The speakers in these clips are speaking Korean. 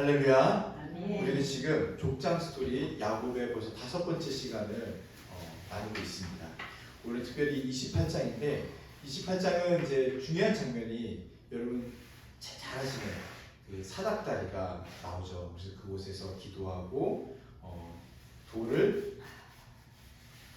할렐루야. 아멘. 우리는 지금 족장 스토리 야곱의 벌써 5번째 시간을 나누고 있습니다. 오늘 특별히 28장인데 28장은 이제 중요한 장면이 여러분 잘 아시는 그 사닥다리가 나오죠. 그래서 그곳에서 기도하고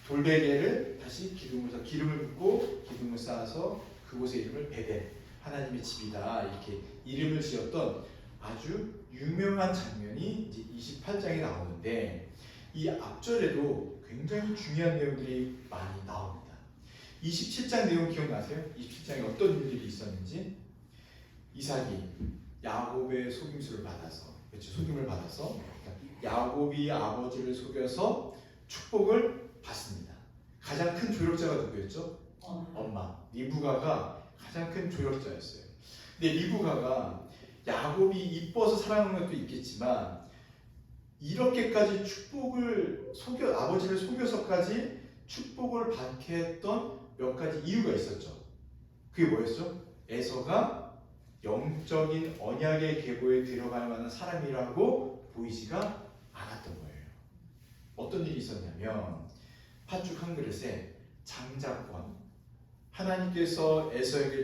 돌베개를 다시 기름을 붓고 기둥을 쌓아서 그곳의 이름을 베델, 하나님의 집이다 이렇게 이름을 지었던 아주 유명한 장면이 이제 28장에 나오는데 이 앞절에도 굉장히 중요한 내용들이 많이 나옵니다. 27장 내용 기억나세요? 27장에 어떤 일들이 있었는지 이삭이 야곱의 속임수를 받아서 속임을 받아서 야곱이 아버지를 속여서 축복을 받습니다. 가장 큰 조력자가 누구였죠? 엄마 리브가가 가장 큰 조력자였어요. 근데 리브가가 야곱이 이뻐서 사랑하는 것도 있겠지만 이렇게까지 아버지를 속여서까지 축복을 받게 했던 몇 가지 이유가 있었죠. 그게 뭐였죠? 에서가 영적인 언약의 계보에 들어갈 만한 사람이라고 보이지가 않았던 거예요. 어떤 일이 있었냐면 팥죽 한 그릇에 장자권, 하나님께서 에서에게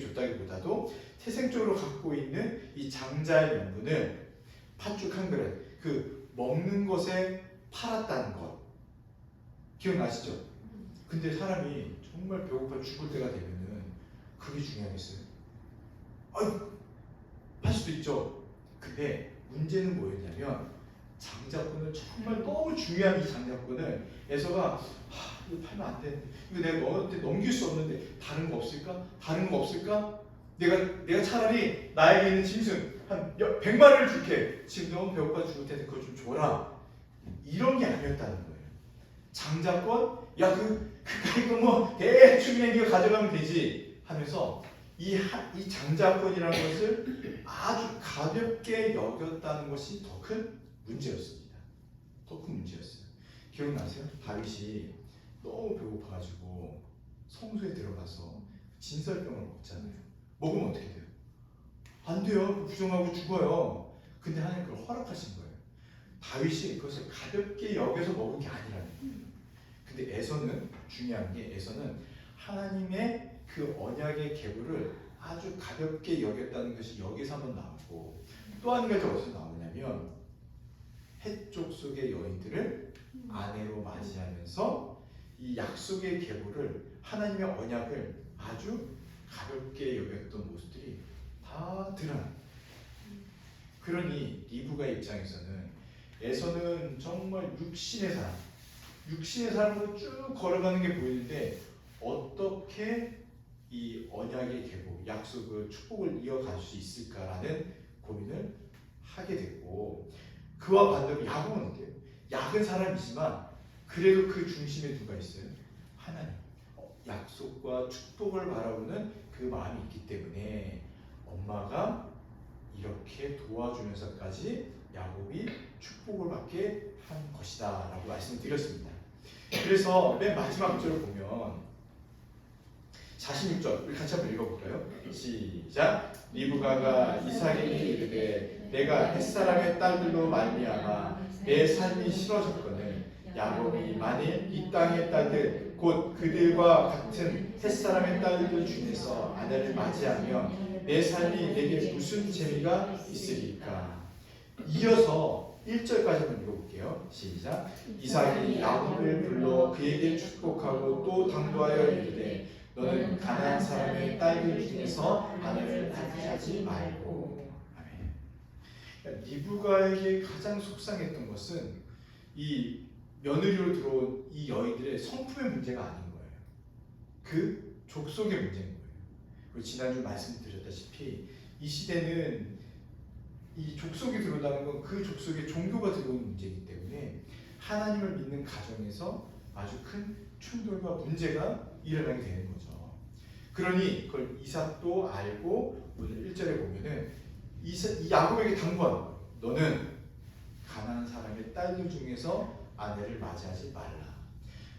줬다기보다도 태생적으로 갖고 있는 이 장자의 명분을 팥죽 한 그릇, 그 먹는 것에 팔았다는 것 기억나시죠? 근데 사람이 정말 배고파 죽을 때가 되면은 그게 중요하겠어요? 팔 수도 있죠. 근데 문제는 뭐였냐면 장자권을 정말 너무 중요한 이 장자권을 에서가 이거 팔면 안 되는데 이거 내가 너한테 넘길 수 없는데 다른 거 없을까? 내가 차라리 나에게 있는 짐승 한 100마리를 줄게. 지금 너무 배고파 죽을 텐데 그거 좀 줘라. 이런 게 아니었다는 거예요. 장자권? 야 이거 뭐 대충 네가 가져가면 되지 하면서 이 장자권이라는 것을 아주 가볍게 여겼다는 것이 더 큰 문제였습니다. 더 큰 문제였어요. 기억나세요? 다윗이 너무 배고파가지고 성소에 들어가서 진설병을 먹잖아요. 먹으면 어떻게 돼요? 안 돼요. 부정하고 죽어요. 근데 하나님 그걸 허락하신 거예요. 다윗이 그것을 가볍게 여겨서 먹은 게 아니라는 거예요. 근데 에서는 중요한 게 에서는 하나님의 그 언약의 계보를 아주 가볍게 여겼다는 것이 여기서 한번 나오고 또 한 가지 어디서 나오냐면 해쪽 속의 여인들을 아내로 맞이하면서 이 약속의 계보를 하나님의 언약을 아주 가볍게 여겼던 모습들이 다 드러납니다. 그러니 리브가의 입장에서는 에서는 정말 육신의 사람으로 쭉 걸어가는 게 보이는데 어떻게 이 언약의 계보, 약속을, 축복을 이어갈 수 있을까라는 고민을 하게 됐고 그와 반대로 야곱은 어때요? 약은 사람이지만 그래도 그 중심에 누가 있어요? 하나님. 약속과 축복을 바라보는 그 마음이 있기 때문에 엄마가 이렇게 도와주면서까지 야곱이 축복을 받게 한 것이다 라고 말씀을 드렸습니다. 그래서 맨 마지막 절을 보면 46절 우리 같이 한번 읽어볼까요? 시작. 리브가가 이삭에게 이르되 내가 햇사람의 딸들로 말미암아 내 삶이 싫어졌거늘 야곱이 만일 이 땅의 딸들 곧 그들과 같은 햇사람의 딸들 중에서 아내를 맞이하면 내 삶이 내게 무슨 재미가 있으리까. 이어서 1절까지 한번 읽어볼게요. 시작. 이삭이 야곱을 불러 그에게 축복하고 또 당부하여 이르되 너는 가나안 사람의 딸들 중에서 아내를 맞이하지 말고. 아멘. 리브가에게 가장 속상했던 것은 이 며느리로 들어온 이 여인들의 성품의 문제가 아닌 거예요. 그 족속의 문제인 거예요. 그리고 지난주 말씀드렸다시피 이 시대는 이 족속이 들어온다는 건 그 족속에 종교가 들어오는 문제이기 때문에 하나님을 믿는 가정에서 아주 큰 충돌과 문제가 일어나게 되는 거죠. 그러니 그걸 이삭도 알고 오늘 1절에 보면은 이 야곱에게 당부한 너는 가나안 사람의 딸들 중에서 아내를 맞이하지 말라.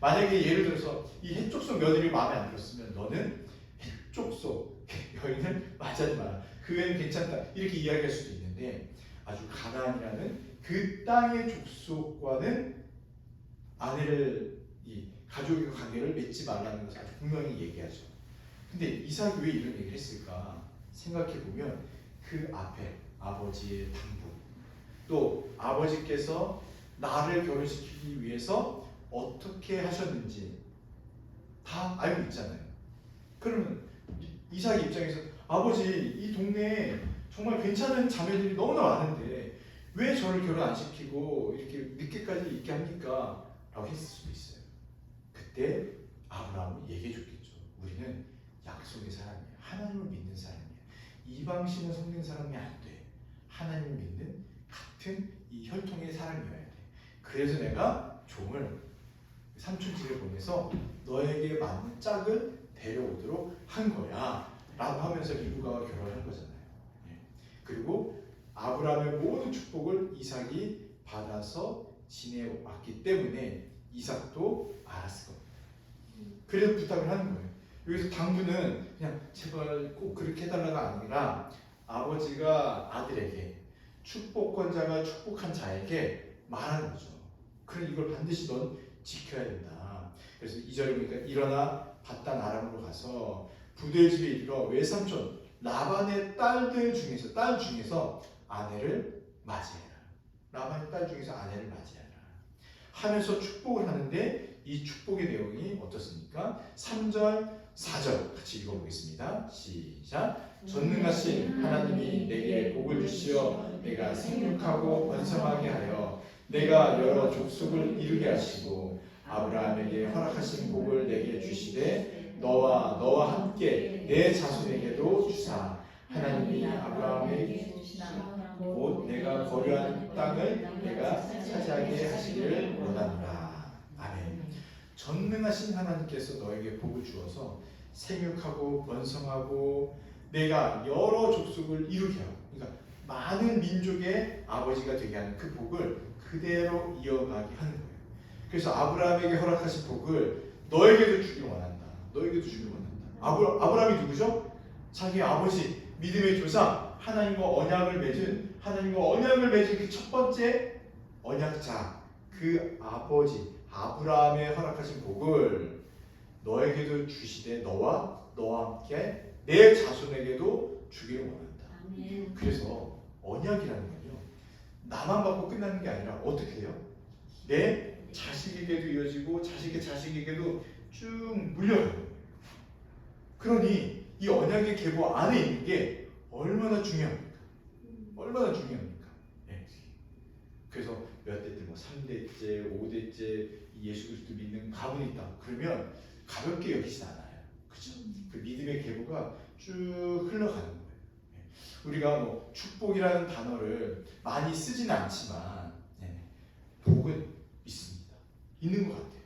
만약에 예를 들어서 이 해족속 며느리 마음에 안 들었으면 너는 해족속 여인을 맞이하지 마라. 그 외에는 괜찮다 이렇게 이야기할 수도 있는데 아주 가나안이라는 그 땅의 족속과는 아내를 이 가족의 관계를 맺지 말라는 것을 아주 분명히 얘기하죠. 근데 이삭이 왜 이런 얘기를 했을까 생각해 보면 그 앞에 아버지의 당부, 또 아버지께서 나를 결혼시키기 위해서 어떻게 하셨는지 다 알고 있잖아요. 그러면 이삭의 입장에서 아버지, 이 동네에 정말 괜찮은 자매들이 너무나 많은데 왜 저를 결혼 안 시키고 이렇게 늦게까지 있게 합니까? 라고 했을 수도 있어요. 그때 아브라함은 얘기해 줬겠죠. 우리는 약속의 사람이야. 하나님을 믿는 사람이야. 이방신을 섬기는 사람이 안 돼. 하나님을 믿는 같은 이 혈통의 사람이어야 돼. 그래서 내가 종을 삼촌 집에 보내서 너에게 맞는 짝을 데려오도록 한 거야 라고 하면서 리브가와 결혼한 거잖아요. 그리고 아브라함의 모든 축복을 이삭이 받아서 지내왔기 때문에 이삭도 알았을 겁니다. 그래서 부탁을 하는 거예요. 여기서 당부는 그냥 제발 꼭 그렇게 해달라가 아니라 아버지가 아들에게, 축복권자가 축복한 자에게 말하는 거죠. 그래, 이걸 반드시 넌 지켜야 된다. 그래서 2절에 보니까 일어나 밧단 아람으로 가서 부두의 집에 이르러 외삼촌 라반의 딸 중에서 아내를 맞이해라. 라반의 딸 중에서 아내를 맞이해라 하면서 축복을 하는데, 이 축복의 내용이 어떻습니까? 3절, 4절 같이 읽어보겠습니다. 시작. 전능하신 하나님이 내게 복을 주시어 내가 생육하고 번성하게 하여 내가 여러 족속을 이루게 하시고 아브라함에게 허락하신 복을 내게 주시되 너와 함께 내 자손에게도 주사 하나님이 아브라함에게 곧 내가 거류한 땅을 내가 차지하게 하시기를 원하노라. 아멘. 전능하신 하나님께서 너에게 복을 주어서 생육하고 번성하고 내가 여러 족속을 이루게 하고, 그러니까 많은 민족의 아버지가 되게 하는 그 복을 그대로 이어가게 하는 거예요. 그래서 아브라함에게 허락하신 복을 너에게도 주기를 원한다. 너에게도 주기를 원한다. 아브라함이 누구죠? 자기 아버지, 믿음의 조상, 하나님과 언약을 맺은 그 첫 번째 언약자, 그 아버지 아브라함의 허락하신 복을 너에게도 주시되 너와 함께 내 자손에게도 주기를 원한다. 아멘. 그래서 언약이라는 건요, 나만 받고 끝나는 게 아니라 어떻게 해요? 내 자식에게도 이어지고 자식의 자식에게도 쭉 물려가는 거예요. 그러니 이 언약의 계보 안에 있는 게 얼마나 중요합니까? 얼마나 중요합니까? 네. 그래서 몇 대째, 뭐 3대째, 5대째 예수 그리스도 믿는 가문이 있다. 그러면 가볍게 여기진 않아요. 그죠? 그 믿음의 계보가 쭉 흘러가는 거예요. 우리가 뭐 축복이라는 단어를 많이 쓰지는 않지만 복은 있습니다. 있는 것 같아요.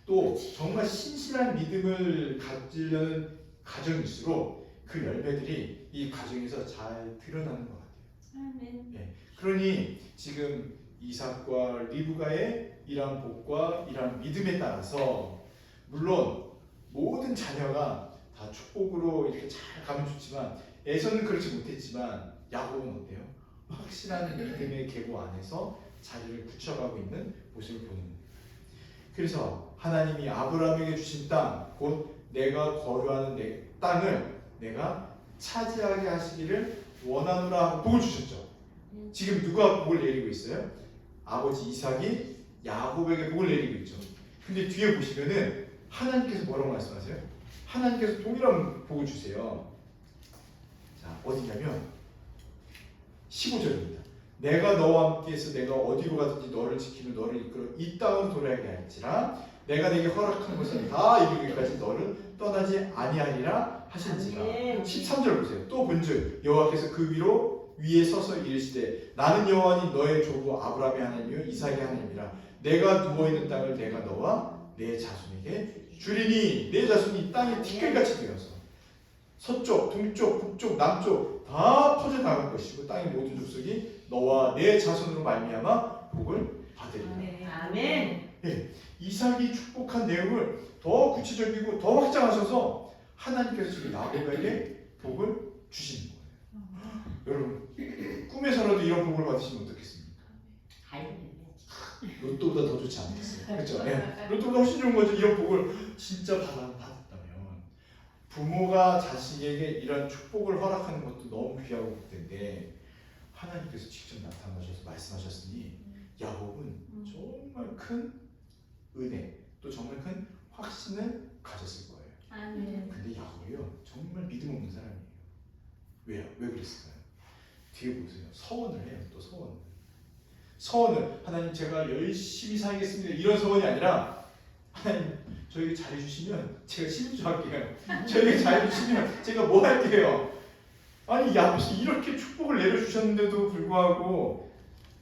또 정말 신실한 믿음을 가지려는 가정일수록 그 열매들이 이 가정에서 잘 드러나는 것 같아요. 아멘. 그러니 지금 이삭과 리브가의 이러한 복과 이러한 믿음에 따라서 물론 모든 자녀가 다 축복으로 이렇게 잘 가면 좋지만 에서는 그렇지 못했지만 야곱은 어때요? 확실한 믿음의 계보 안에서 자리를 굳혀가고 있는 모습을 보는 거예요. 그래서 하나님이 아브라함에게 주신 땅, 곧 내가 거류하는 내 땅을 내가 차지하게 하시기를 원하노라 하고 복을 주셨죠. 지금 누가 복을 내리고 있어요? 아버지 이삭이 야곱에게 복을 내리고 있죠. 근데 뒤에 보시면은 하나님께서 뭐라고 말씀하세요? 하나님께서 동일한 복을 주세요. 자, 어디냐면 15절입니다. 내가 너와 함께해서 내가 어디로 가든지 너를 지키며 너를 이끌어 이 땅으로 돌아가게 할지라 내가 내게 허락한 것은 다 이루기까지 너를 떠나지 아니하리라 하신지라. 13절 보세요. 또 본즉 여호와께서 그 위에 서서 이르시되 나는 여호와니 너의 조부 아브라함의 하나님이요 이삭의 하나님이라. 내가 누워있는 땅을 내가 너와 내 자손에게 주리니 내 자손이 이 땅에 티끌같이 되어서 서쪽, 동쪽, 북쪽, 남쪽 다 퍼져나갈 것이고 땅의 모든 족속이 너와 내 자손으로 말미암아 복을 받으리라. 아멘. 이삭이 축복한 내용을 더 구체적이고 더 확장하셔서 하나님께서 지금 야곱에게 복을 주시는 거예요. 여러분 꿈에서라도 이런 복을 받으시면 어떻겠습니까? 로또보다 더 좋지 않겠어요? 그렇죠? 네. 로또보다 훨씬 좋은 거죠. 이런 복을 진짜 받았다면 부모가 자식에게 이런 축복을 허락하는 것도 너무 귀하고 복된데 하나님께서 직접 나타나셔서 말씀하셨으니 야곱은 정말 큰 은혜 또 정말 큰 확신을 가졌을 거예요. 근데 야곱이요 정말 믿음 없는 사람이에요. 왜요? 왜 그랬을까요? 뒤에 보세요. 서원을 해요. 또 서원을 하나님 제가 열심히 살겠습니다. 이런 서원이 아니라 하나님 저에게 잘해주시면 제가 신주할게요. 저에게 잘해주시면 제가 뭐 할게요. 아니 야곱이 이렇게 축복을 내려주셨는데도 불구하고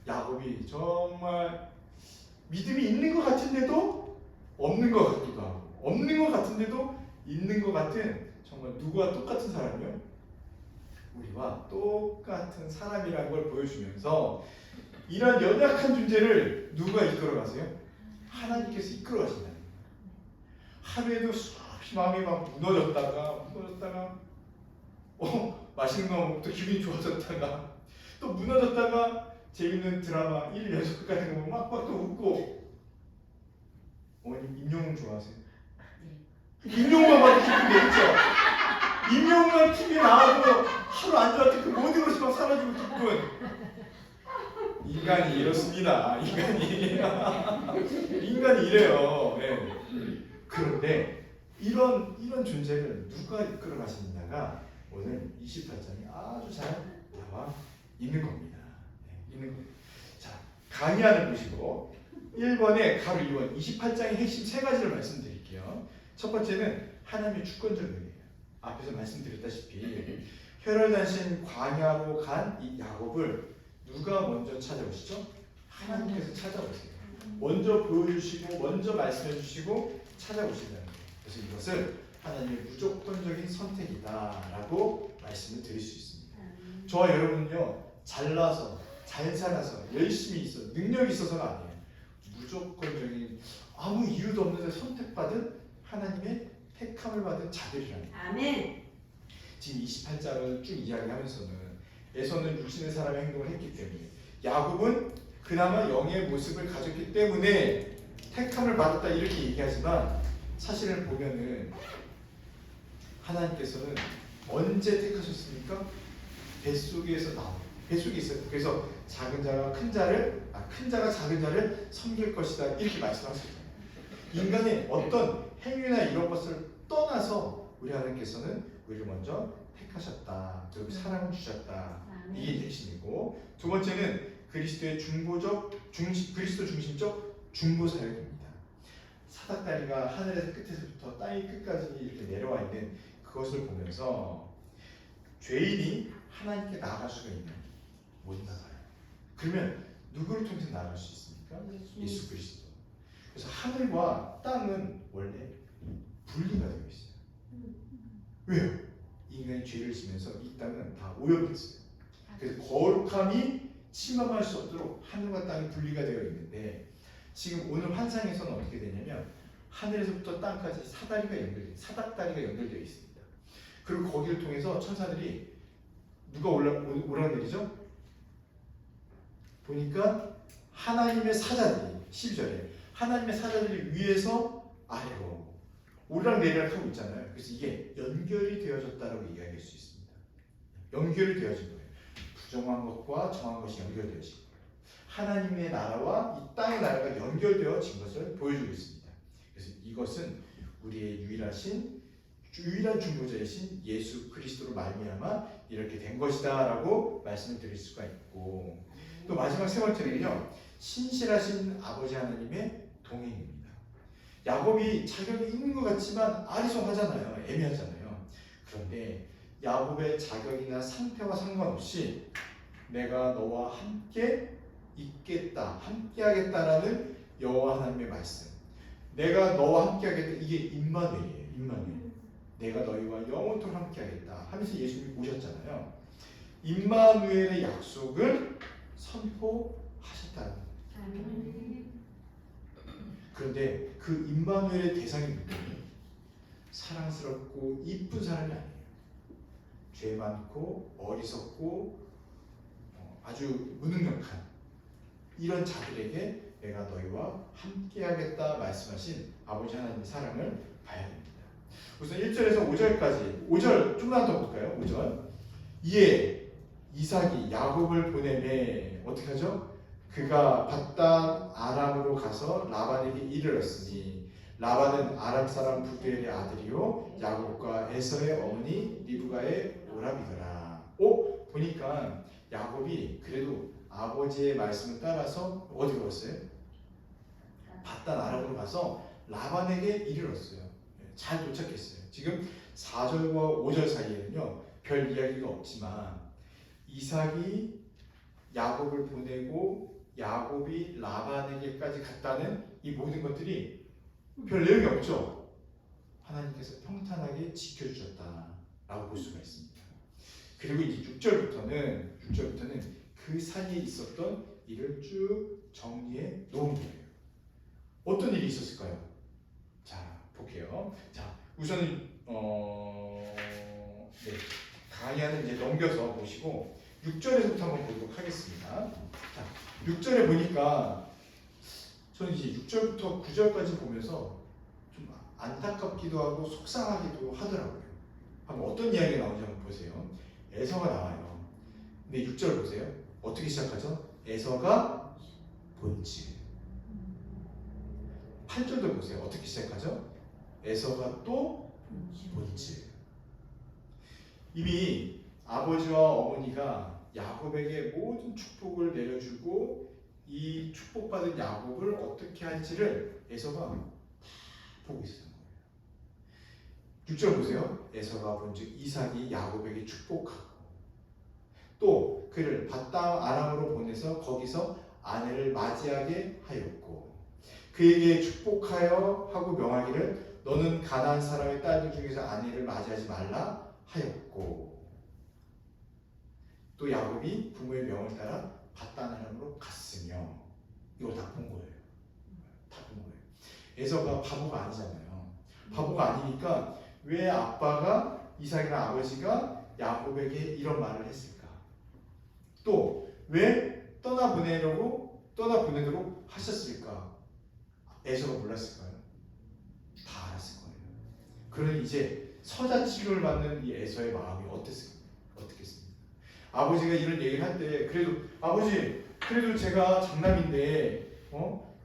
야곱이 정말 믿음이 있는 것 같은데도 없는 것 같기도 하고 없는 것 같은데도 있는 것 같은 정말 누구와 똑같은 사람이요? 우리와 똑같은 사람이라는 걸 보여주면서 이런 연약한 존재를 누가 이끌어가세요? 하나님께서 이끌어가신다는 거예요. 하루에도 수없이 마음이 막 무너졌다가 맛있는 거 먹고 또 기분이 좋아졌다가 또 무너졌다가 재밌는 드라마 1, 연속 같은 거 막 또 웃고. 어머님 임영웅 좋아하세요? 임영웅만 봐도 기쁜데 그렇죠? 임영웅만 TV에 나와도 하루 안 좋았던 그 모든 것이 막 사라지고 기쁜. 인간이 이렇습니다. 인간이 이래요. 네. 그런데 이런 존재를 누가 이끌어 가시느냐가 오늘 28장이 아주 잘 나와 있는 겁니다. 네, 있는 겁니다. 자, 강의안을 보시고 1번에 가로 2번 28장의 핵심 세 가지를 말씀드릴게요. 첫 번째는 하나님의 주권적 은혜예요. 앞에서 말씀드렸다시피 혈혈단신 광야로 간 이 야곱을 누가 먼저 찾아오시죠? 하나님께서 찾아오세요. 먼저 보여주시고 먼저 말씀해주시고 찾아오신다는 거예요. 그래서 이것을 하나님의 무조건적인 선택이다라고 말씀을 드릴 수 있습니다. 저와 여러분은요 잘나서 잘 살아서 열심히 있어 능력이 있어서가 아니에요. 무조건적인 아무 이유도 없는데 선택받은 하나님의 택함을 받은 자들이라는 거예요. 아멘. 지금 28장을 쭉 이야기하면서는 에서는 육신의 사람의 행동을 했기 때문에 야곱은 그나마 영의 모습을 가졌기 때문에 택함을 받았다 이렇게 얘기하지만 사실을 보면은 하나님께서는 언제 택하셨습니까? 뱃속에서 나온 뱃속에 있어요. 그래서 작은 자가 큰 자가 작은 자를 섬길 것이다 이렇게 말씀하셨잖아요. 인간의 어떤 행위나 이런 것을 떠나서 우리 하나님께서는 우리를 먼저 택하셨다. 그리고 사랑을 주셨다. 이게 핵심이고 두 번째는 그리스도의 그리스도 중심적 중보 사역입니다. 사닥다리가 하늘의 끝에서부터 땅의 끝까지 이렇게 내려와 있는 그것을 보면서 죄인이 하나님께 나아갈 수가 있나요? 못 나가요. 그러면 누구를 통해서 나아갈 수 있습니까? 예수 그리스도. 그래서 하늘과 땅은 원래 분리가 되어 있어요. 왜요? 인간이 죄를 지면서 이 땅은 다 오염됐어요. 그래서 거룩함이 침범할 수 없도록 하늘과 땅이 분리가 되어 있는데 지금 오늘 환상에서는 어떻게 되냐면 하늘에서부터 땅까지 사닥다리가 연결되어 있습니다. 그리고 거기를 통해서 천사들이 누가 오르내리죠? 보니까 하나님의 사자들이 12절에 하나님의 사자들이 위에서 아래로 오르락내리락 하고 있잖아요. 그래서 이게 연결이 되어졌다라고 이야기할 수 있습니다. 연결이 되어진 거예요. 부정한 것과 정한 것이 연결되어진 거예요. 하나님의 나라와 이 땅의 나라가 연결되어진 것을 보여주고 있습니다. 그래서 이것은 우리의 유일한 중보자이신 예수 그리스도로 말미암아 이렇게 된 것이다라고 말씀을 드릴 수가 있고 또 마지막 세 번째는요 신실하신 아버지 하나님의 동행입니다. 야곱이 자격이 있는 것 같지만 아리송하잖아요. 애매하잖아요. 그런데 야곱의 자격이나 상태와 상관없이 내가 너와 함께 있겠다, 함께 하겠다라는 여호와 하나님의 말씀. 내가 너와 함께 하겠다. 이게 임마누엘이에요. 임마누엘. 내가 너희와 영원토록 함께 하겠다 하면서 예수님이 오셨잖아요. 임마누엘의 약속을 선포하셨다는 거예요. 그런데 그 임마누엘의 대상이 누구예요? 사랑스럽고 이쁜 사람이 아니에요. 죄 많고 어리석고 아주 무능력한 이런 자들에게 내가 너희와 함께하겠다 말씀하신 아버지 하나님의 사랑을 봐야 됩니다. 우선 1절에서 5절까지 5절 좀만 더 볼까요? 5절 이에 이삭이 야곱을 보내매 어떻게 하죠? 그가 밧단 아람으로 가서 라반에게 이르렀으니 라반은 아람 사람 부두엘의 아들이요 야곱과 에서의 어머니 리브가의 오라비더라. 보니까 야곱이 그래도 아버지의 말씀을 따라서 어디로 갔어요? 밧단 아람으로 가서 라반에게 이르렀어요. 잘 도착했어요. 지금 4절과 5절 사이에는요 별 이야기가 없지만 이삭이 야곱을 보내고 야곱이 라반에게까지 갔다는 이 모든 것들이 별 내용이 없죠. 하나님께서 평탄하게 지켜주셨다라고 볼 수가 있습니다. 그리고 이제 6절부터는 그 사이에 있었던 일을 쭉 정리해 놓은 거예요. 어떤 일이 있었을까요? 자, 볼게요. 자, 우선 강의하는 이제 넘겨서 보시고 6절에서부터 한번 보도록 하겠습니다. 자, 6절에 보니까 저는 이제 6절부터 9절까지 보면서 좀 안타깝기도 하고 속상하기도 하더라고요. 한번 어떤 이야기가 나오는지 한번 보세요. 에서가 나와요. 근데 6절 보세요. 어떻게 시작하죠? 에서가 본질. 8절도 보세요. 어떻게 시작하죠? 에서가 또 본질. 이미 아버지와 어머니가 야곱에게 모든 축복을 내려주고 이 축복받은 야곱을 어떻게 할지를 에서가 다 보고 있었던 거예요. 6절 보세요. 에서가 본즉 이삭이 야곱에게 축복하고 또 그를 밧단 아람으로 보내서 거기서 아내를 맞이하게 하였고 그에게 축복하여 하고 명하기를 너는 가나안 사람의 딸들 중에서 아내를 맞이하지 말라 하였고 또 야곱이 부모의 명을 따라 밧단 아람으로 갔으며 이걸 다 본 거예요. 다 본 거예요. 에서가 바보가 아니잖아요. 바보가 아니니까 왜 아빠가 이삭이나 아버지가 야곱에게 이런 말을 했을까? 또 왜 떠나보내도록 하셨을까? 에서가 몰랐을까요? 다 알았을 거예요. 그러니 이제 서자치료를 받는 이 에서의 마음이 어땠겠습니까? 아버지가 이런 얘기를 할 때 그래도 아버지 그래도 제가 장남인데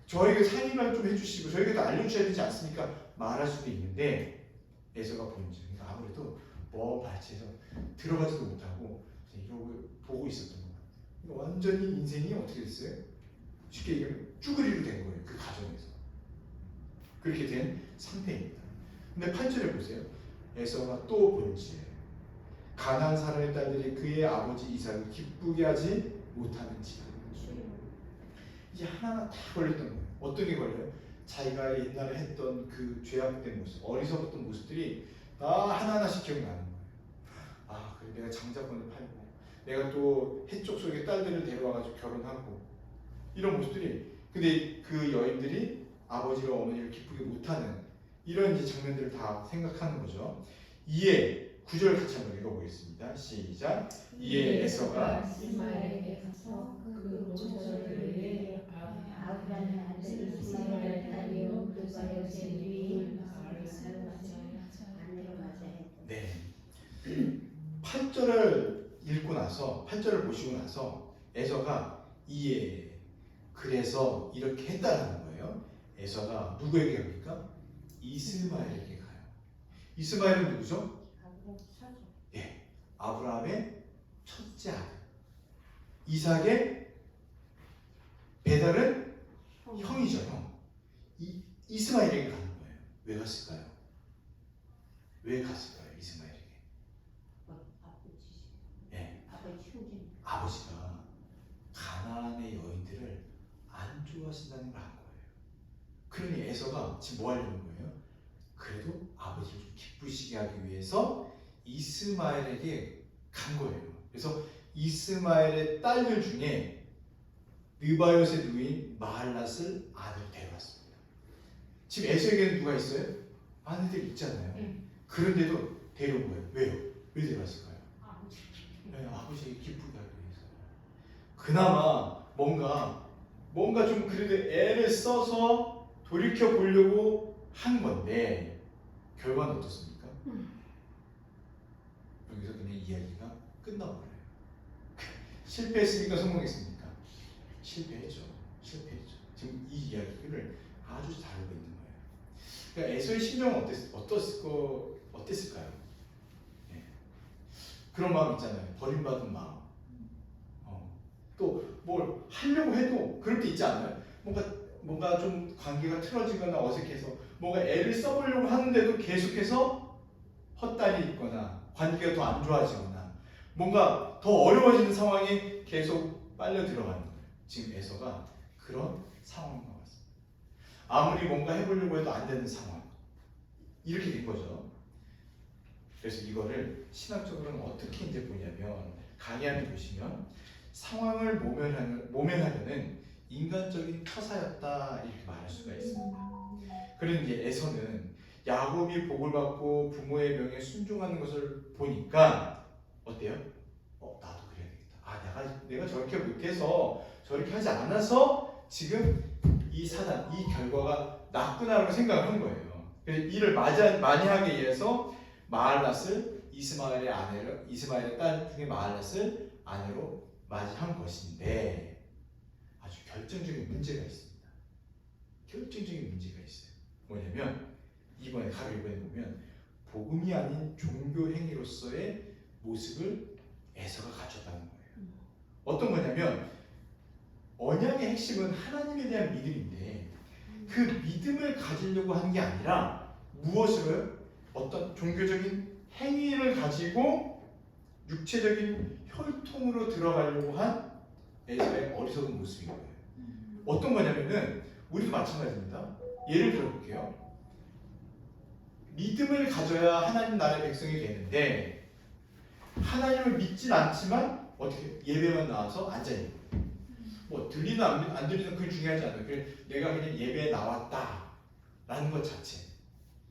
저에게 상의만 좀 해주시고 저에게도 알려주셔야 되지 않습니까? 말할 수도 있는데 에서가 본질 그러니까 아무래도 발치해서 들어가지도 못하고 이러고 보고 있었던 것 같아요. 그러니까 완전히 인생이 어떻게 됐어요? 쉽게 얘기하면 쭈그리로 된 거예요. 그 가정에서 그렇게 된 상태입니다. 근데 8절에 보세요. 에서가 또 본질 가나안 사람의 딸들이 그의 아버지 이삭을 기쁘게 하지 못하는지라. 이제 하나하나 다 걸렸던 거예요. 어떤 게 걸려요? 자기가 옛날에 했던 그 죄악된 모습, 어리석었던 모습들이 다 하나하나씩 기억나는 거예요. 아, 그래 내가 장자권을 팔고 내가 또 해쪽 속에 딸들을 데려와가지고 결혼하고 이런 모습들이 근데 그 여인들이 아버지와 어머니를 기쁘게 못하는 이런 이제 장면들을 다 생각하는 거죠. 이에 9절 같이 한번 읽어보겠습니다. 시작. 이에 에서가 이스마엘에게 가서 그 모처를 위해 아브라함의 아들 이스마엘의 딸이요 그사의 제비인 아를 아내로 맞이하였다. 네. 8절을 읽고 나서 8절을 보시고 나서 에서가 이에 그래서 이렇게 했다라는 거예요. 에서가 누구에게 갑니까? 이스마엘에게 가요. 이스마엘은 누구죠? 예, 아브라함의 첫째 아들. 이삭의 배달은 형이죠, 형. 이스마엘에게 가는 거예요. 왜 갔을까요? 왜 갔을까요, 이스마엘에게? 예, 아버지가 가나안의 여인들을 안 좋아하신다는 걸 안 거예요. 그러니 에서가 지금 뭐 하려는 거예요? 그래도 아버지를 좀 기쁘시게 하기 위해서 이스마엘에게 간 거예요. 그래서 이스마엘의 딸들 중에 느바요의 누인 마할랏을 아내로 데려왔습니다. 지금 에서에게는 누가 있어요? 아내들 있잖아요. 그런데도 데려온 거예요. 왜요? 왜 데려왔을까요? 아버지에게 기쁘게 하기 위해서. 그나마 뭔가 좀 그래도 애를 써서 돌이켜 보려고 한 건데 결과는 어떻습니까? 여기서 그냥 이야기가 끝나버려요. 실패했습니까? 성공했습니까? 실패했죠. 지금 이 이야기를 아주 잘 알고 있는 거예요. 그러니까 에서의 심정은 어땠을까요? 네. 그런 마음 있잖아요. 버림받은 마음. 또 뭘 하려고 해도 그럴 때 있지 않나요? 뭔가 좀 관계가 틀어지거나 어색해서 뭔가 애를 써보려고 하는데도 계속해서 헛다리 있거나 관계가 더 안 좋아지거나 뭔가 더 어려워지는 상황에 계속 빨려 들어가는 거예요. 지금 에서가 그런 상황인 것 같습니다. 아무리 뭔가 해보려고 해도 안 되는 상황. 이렇게 된 거죠. 그래서 이거를 신학적으로는 어떻게 이제 보냐면 강의 안에 보시면 상황을 모면하려는 인간적인 처사였다 이렇게 말할 수가 있습니다. 그런 이제 에서는 야곱이 복을 받고 부모의 명에 순종하는 것을 보니까 어때요? 나도 그래야겠다. 내가 저렇게 못해서 저렇게 하지 않아서 지금 이 결과가 났구나라고 생각을 한 거예요. 그래서 이를 많이 하기 위해서 이스마엘의 딸 중에 마할랏을 아내로 맞이한 것인데 아주 결정적인 문제가 있습니다. 뭐냐면 가로 이번에 보면 복음이 아닌 종교 행위로서의 모습을 에서가 가졌다는 거예요. 어떤 거냐면 언약의 핵심은 하나님에 대한 믿음인데 그 믿음을 가지려고 한 게 아니라 무엇으로요? 어떤 종교적인 행위를 가지고 육체적인 혈통으로 들어가려고 한 에서의 어리석은 모습인 거예요. 어떤 거냐면은 우리도 마찬가지입니다. 예를 들어볼게요. 믿음을 가져야 하나님 나라의 백성이 되는데 하나님을 믿진 않지만 어떻게 예배만 나와서 앉아있는 거예요. 뭐 들리든 안 들리든 그게 중요하지 않아요. 내가 그냥 예배에 나왔다라는 것 자체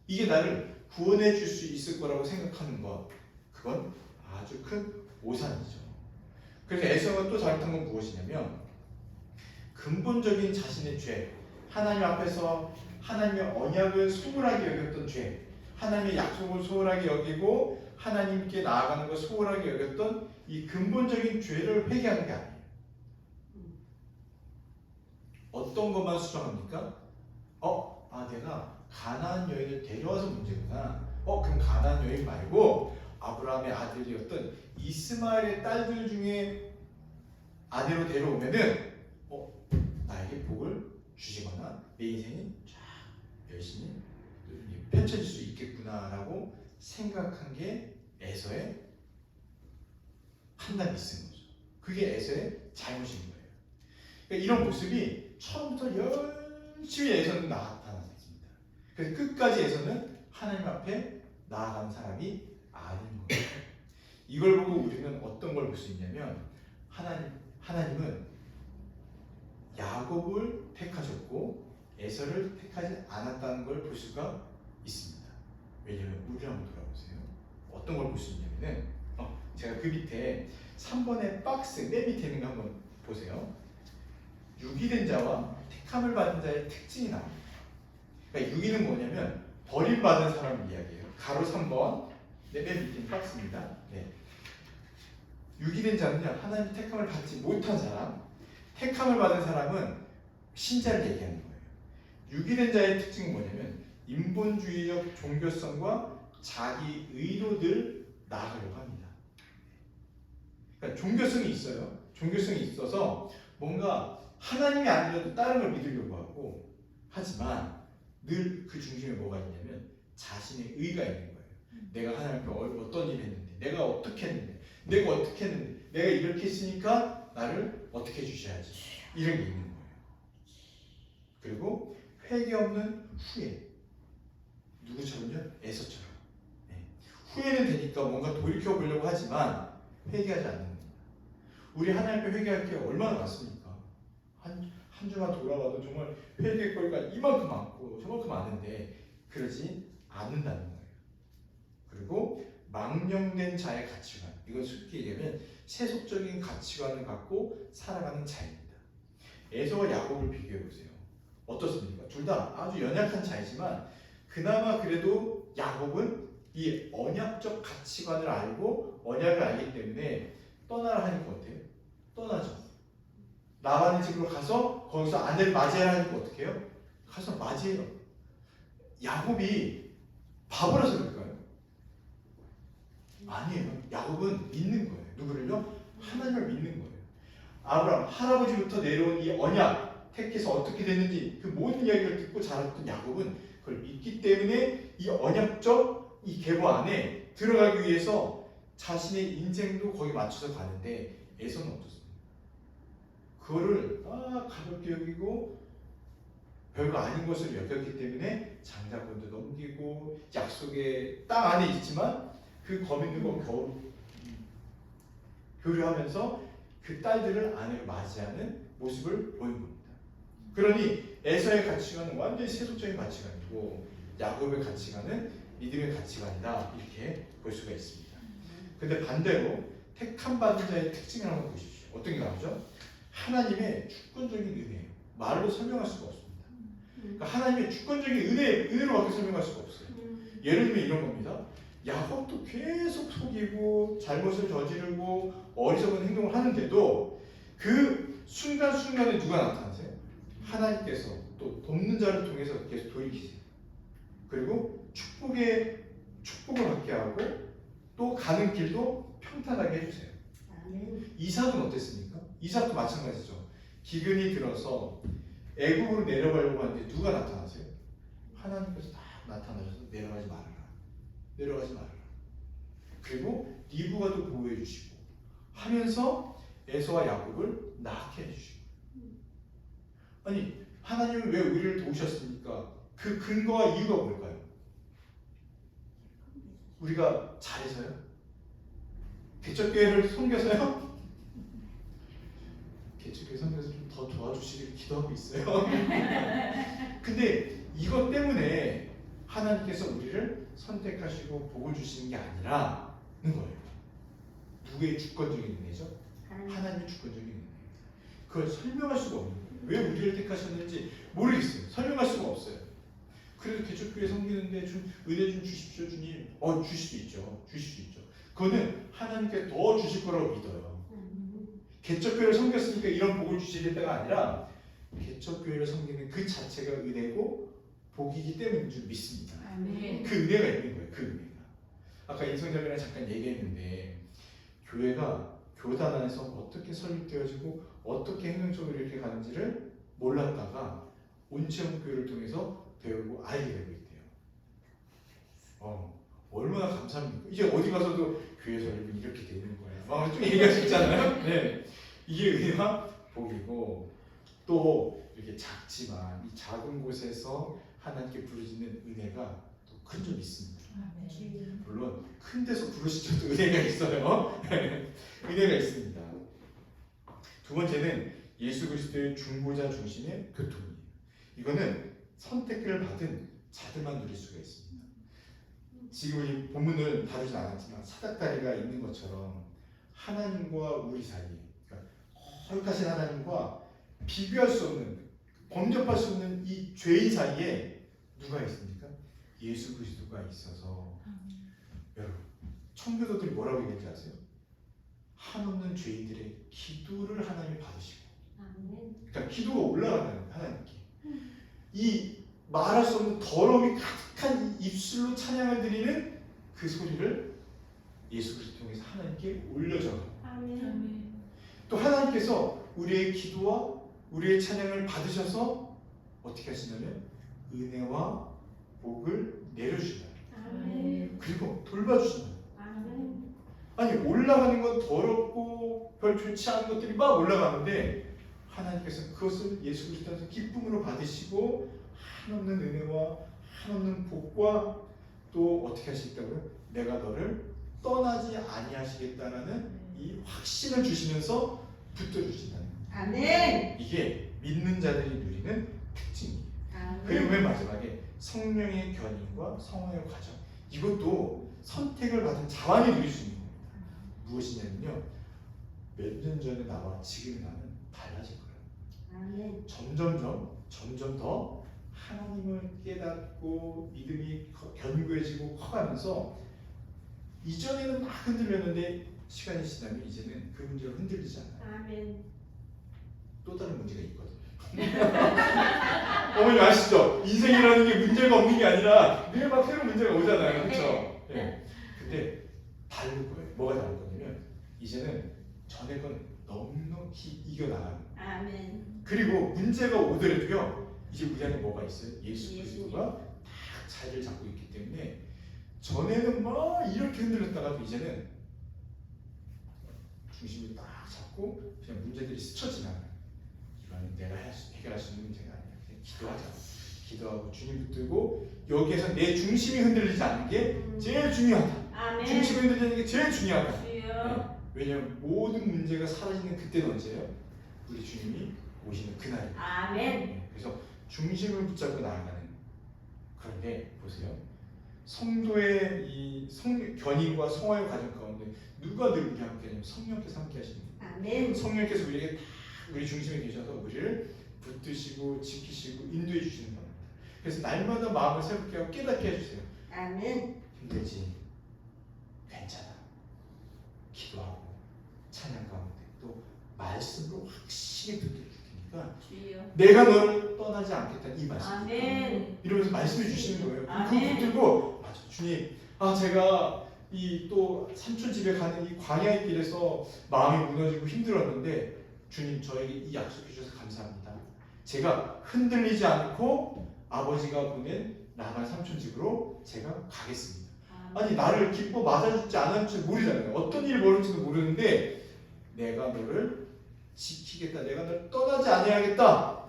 이게 나를 구원해 줄 수 있을 거라고 생각하는 것 그건 아주 큰 오산이죠. 그래서 에서가 또 잘못한 건 무엇이냐면 근본적인 자신의 죄, 하나님 앞에서 하나님의 언약을 소홀하게 여겼던 죄, 하나님의 약속을 소홀하게 여기고 하나님께 나아가는 걸 소홀하게 여겼던 이 근본적인 죄를 회개하는 게 아니에요. 어떤 것만 수정합니까? 내가 가나안 여인을 데려와서 문제구나. 그럼 가나안 여인 말고 아브라함의 아들이었던 이스마엘의 딸들 중에 아내로 데려오면은 나에게 복을 주시거나 내 인생이 쫙 열심히 펼쳐질 수 있겠구나라고 생각한 게 에서의 판단이 있는 거죠. 그게 에서의 잘못인 거예요. 그러니까 이런 모습이 처음부터 열심히 에서는 나타났습니다. 그래서 끝까지 에서는 하나님 앞에 나아가는 사람이 아닌 거예요. 이걸 보고 우리는 어떤 걸 볼 수 있냐면 하나님은 야곱을 택하셨고 에서를 택하지 않았다는 걸 볼 수가 있습니다. 왜냐하면 우리 한번 돌아보세요. 어떤 걸 볼 수 있냐면은 제가 그 밑에 3번의 박스 맨 밑에 있는 거 한번 보세요. 유기된 자와 택함을 받은 자의 특징이 나옵니다. 그러니까 유기는 뭐냐면 버림받은 사람을 이야기해요. 가로 3번 맨 밑에 있는 박스입니다. 네. 유기된 자는요 하나님 택함을 받지 못한 사람, 택함을 받은 사람은 신자를 얘기하는 거예요. 유기된 자의 특징은 뭐냐면 인본주의적 종교성과 자기 의로 늘 나아가려고 합니다. 그러니까 종교성이 있어요. 종교성이 있어서 뭔가 하나님이 아니라도 다른 걸 믿으려고 하고 하지만 늘 그 중심에 뭐가 있냐면 자신의 의가 있는 거예요. 내가 하나님 앞에 어떤 일을 했는데 내가 어떻게 했는데 내가 이렇게 했으니까 나를 어떻게 해주셔야지 이런 게 있는 거예요. 그리고 회개 없는 후회 누구처럼요? 에서처럼 후회는 되니까 뭔가 돌이켜보려고 하지만 회개하지 않는 겁니다. 우리 하나님 앞에 회개할 게 얼마나 많습니까? 한 주만 돌아와도 정말 회개할 거리가 이만큼 많고 저만큼 많은데 그러지 않는다는 거예요. 그리고 망령된 자의 가치관 이건 쉽게 얘기하면 세속적인 가치관을 갖고 살아가는 자입니다. 에서와 야곱을 비교해 보세요. 어떻습니까? 둘 다 아주 연약한 자이지만 그나마 그래도 야곱은 이 언약적 가치관을 알고 언약을 알기 때문에 떠나라 하니까 어때요? 떠나죠. 라반의 집으로 가서 거기서 아내를 맞이하라 하니까 어떻게 해요? 가서 맞이해요. 야곱이 바보라서 그럴까요? 아니에요. 야곱은 믿는 거예요. 누구를요? 하나님을 믿는 거예요. 아브라함 할아버지부터 내려온 이 언약 택해서 어떻게 됐는지 그 모든 이야기를 듣고 자랐던 야곱은 그걸 믿기 때문에 이 언약적 이 계보 안에 들어가기 위해서 자신의 인생도 거기 맞춰서 가는데 에서는 어떻습니까? 그거를 가볍게 여기고 별거 아닌 것을 여겼기 때문에 장자권도 넘기고 약속의 땅 안에 있지만 그 거민들과 교류하면서 그 딸들을 아내로 맞이하는 모습을 보인 겁니다. 그러니 에서의 가치관은 완전히 세속적인 가치관이고 야곱의 가치관은 믿음의 가치관이다 이렇게 볼 수가 있습니다. 근데 반대로 택함 받은 자의 특징을 한번 보십시오. 어떤 게 나오죠? 하나님의 주권적인 은혜예요. 말로 설명할 수가 없습니다. 그러니까 하나님의 주권적인 은혜로밖에 설명할 수가 없어요. 예를 들면 이런 겁니다. 야곱도 계속 속이고 잘못을 저지르고 어리석은 행동을 하는데도 그 순간순간에 누가 나타나세요? 하나님께서 또 돕는 자를 통해서 계속 돌이키세요. 그리고 축복을 받게 하고 또 가는 길도 평탄하게 해주세요. 이삭은 어땠습니까? 이삭도 마찬가지죠. 기근이 들어서 애국으로 내려가려고 하는데 누가 나타나세요? 하나님께서 딱 나타나셔서 내려가지 말아라. 그리고 리브가도 보호해 주시고 하면서 에서와 야곱을 낳게 해주시고. 아니 하나님은 왜 우리를 도우셨습니까? 그 근거와 이유가 뭘까요? 우리가 잘해서요? 개척교회를 섬겨서요? 개척교회 섬겨서 좀 더 도와주시길 기도하고 있어요. 근데 이것 때문에 하나님께서 우리를 선택하시고 복을 주시는 게 아니라는 거예요. 누구의 주권적인 은혜죠? 하나님의 주권적인 은혜. 그걸 설명할 수가 없는 거예요. 왜 우리를 택하셨는지 모르겠어요. 설명할 수가 없어요. 그래도 개척교회 섬기는데 좀 은혜 좀 주십시오 주님. 주실 수 있죠. 그거는 하나님께 더 주실 거라고 믿어요. 개척교회를 섬겼으니까 이런 복을 주시겠다가 아니라 개척교회를 섬기는 그 자체가 은혜고 복이기 때문인 줄 믿습니다. 그 은혜가 있는 거예요. 그 은혜가. 아까 인성자매랑 잠깐 얘기했는데 교회가 교단 안에서 어떻게 설립되어지고 어떻게 행정적으로 이렇게 가는지를 몰랐다가 온체험교회를 통해서 배우고 알게 되고 있대요. 얼마나 감사합니까? 이제 어디 가서도 교회 설립은 이렇게 되는 거예요. 막 좀 얘기할 수 있잖아요. 네. 이게 은혜와 복이고 또 이렇게 작지만 이 작은 곳에서 하나님께 부르짖는 은혜가 또 큰 점 있습니다. 물론 큰 데서 부르시셔도 은혜가 있어요. 은혜가 있습니다. 두 번째는 예수 그리스도의 중보자 중심의 교통이에요. 이거는 선택을 받은 자들만 누릴 수가 있습니다. 지금 우리 본문을 다루진 않았지만 사닥다리가 있는 것처럼 하나님과 우리 사이에, 그러니까 거룩하신 하나님과 비교할 수 없는, 범접할 수 없는 이 죄인 사이에 누가 있습니까? 예수 그리스도가 있어서. 여러분, 청교도들이 뭐라고 얘기하는지 아세요? 한없는 죄인들의 기도를 하나님이 받으시고, 그러니까 기도가 올라가는 하나님께 이 말할 수 없는 더러움이 가득한 입술로 찬양을 드리는 그 소리를 예수 그리스도 통해서 하나님께 올려줘요. 또 하나님께서 우리의 기도와 우리의 찬양을 받으셔서 어떻게 하시냐면 은혜와 복을 내려주신다. 그리고 돌봐주신다. 아니 올라가는 건 더럽고 별 좋지 않은 것들이 막 올라가는데 하나님께서 그것을 예수 그리스도에서 기쁨으로 받으시고 한없는 은혜와 한없는 복과 또 어떻게 하시겠다고요? 내가 너를 떠나지 아니하시겠다라는 이 확신을 주시면서 붙들어주신다는 거예요. 아멘. 이게 믿는 자들이 누리는 특징이에요. 그리고 맨 마지막에 성령의 견인과 성화의 과정, 이것도 선택을 받은 자만이 누릴 수 있는 겁니다. 무엇이냐면요, 몇 년 전에 나와 지금의 나는 달라질 거예요. 아멘. 점점 더 하나님을 깨닫고 믿음이 견고해지고 커가면서, 이전에는 막 흔들렸는데 시간이 지나면 이제는 그 문제로 흔들리지 않아요. 아멘. 또 다른 문제가 있거든요. 어머니 아시죠? 인생이라는 게 문제가 없는 게 아니라 늘 막 새로운 문제가 오잖아요. 그렇죠? 네. 근데 다를 거예요. 뭐가 다를 거냐면, 이제는 전에 건 넉넉히 이겨나가는 거예요. 아멘. 그리고 문제가 오더라도요, 이제 우리 안에 뭐가 있어요? 예수 그리스도가 딱 자리를 잡고 있기 때문에, 전에는 막 이렇게 흔들렸다가도 이제는 중심을 딱 잡고 그냥 문제들이 스쳐 지나가요. 이거는 내가 해결할 수 있는 문제가 아니야. 그냥 기도하자. 기도하고 주님 붙들고, 여기에서 내 중심이 흔들리지 않는 게 제일 중요하다. 아멘. 중심이 흔들리는 게 제일 중요하다. 주여. 네. 왜냐하면 모든 문제가 사라지는 그때는 언제예요? 우리 주님이 오시는 그날이에요. 아멘. 네. 그래서 중심을 붙잡고 나아가는. 그런데 보세요. 성도의 이 견인과 성화의 과정 가운데 누가 늘 우리 함께 하냐면 성령께서 함께 하시는 거예요. 아멘. 성령께서 우리에게 다 우리 중심에 계셔서 우리를 붙드시고 지키시고 인도해 주시는 겁니다. 그래서 날마다 마음을 새롭게 하고 깨닫게 해주세요. 아멘. 힘들지? 괜찮아. 기도하고 찬양 가운데 또 말씀으로 확실히 붙들어 줄 테니까 주여. 내가 너를 떠나지 않겠다는 이 말씀. 아멘. 이러면서 말씀해 주시는 거예요. 그거 아멘. 붙들고, 맞아, 주님, 제가 이 또 삼촌 집에 가는 이 광야의 길에서 마음이 무너지고 힘들었는데, 주님 저에게 이 약속해 주셔서 감사합니다. 제가 흔들리지 않고 아버지가 보낸 나갈 삼촌 집으로 제가 가겠습니다. 아니, 나를 기뻐 맞아줄지 안 할지 모르잖아요. 어떤 일이 벌어질지도 모르는데, 내가 너를 지키겠다, 내가 너를 떠나지 않아야겠다,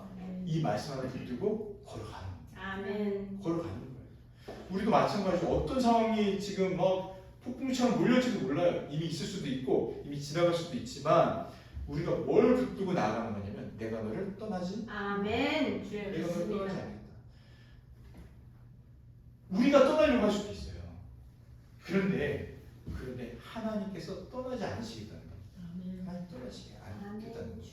이 말씀 하나 붙들고 걸어가는 거예요. 아멘. 걸어가는 거예요. 우리도 마찬가지로 어떤 상황이 지금 막 폭풍처럼 몰려올지도 몰라요. 이미 있을 수도 있고 이미 지나갈 수도 있지만, 우리가 뭘 붙들고 나아가는 거냐면, 내가 너를 떠나지, 아멘. 주여 내가 너를 떠나지 믿습니다. 않겠다. 우리가 떠나려고 할 수도 있어요. 그런데 하나님께서 떠나지 않으시겠다는 거예요. 하나님 떠나시게 않겠다는 거예요.